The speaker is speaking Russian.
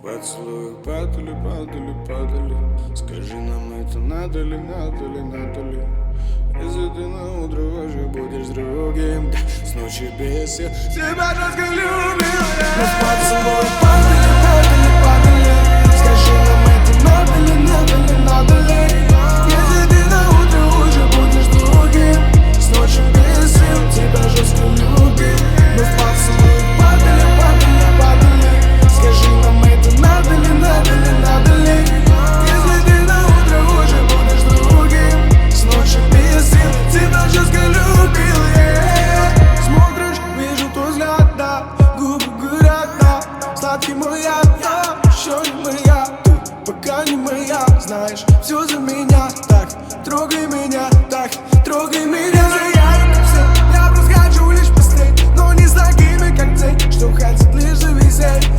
Поцелуи падали, падали, падали. Скажи нам, это надо ли, надо ли, надо ли? Если ты на утро уже будешь с другим, да, с ночи без сил тебя жестко любил я. Но поцелуи падали, падали, падали. Скажи нам, это надо ли, надо ли, надо ли? Если ты на утро уже будешь с другим, с ночи без сил тебя жестко любил. Но поцелуи падали, падали, падали. Скажи нам, это надо ли, надо ли, надо ли? Если ты на утро уже будешь с другим, с ночи без сил тебя жестко любил я. Смотришь, вижу твой взгляд, да, губы горят, да. Сладкий мой яд, да, еще не моя. Ты пока не моя, знаешь, все за меня. Так, трогай меня, так, трогай меня. Я просто хочу лишь посмотреть, но не с такими, как ты, что хотят лишь зависеть.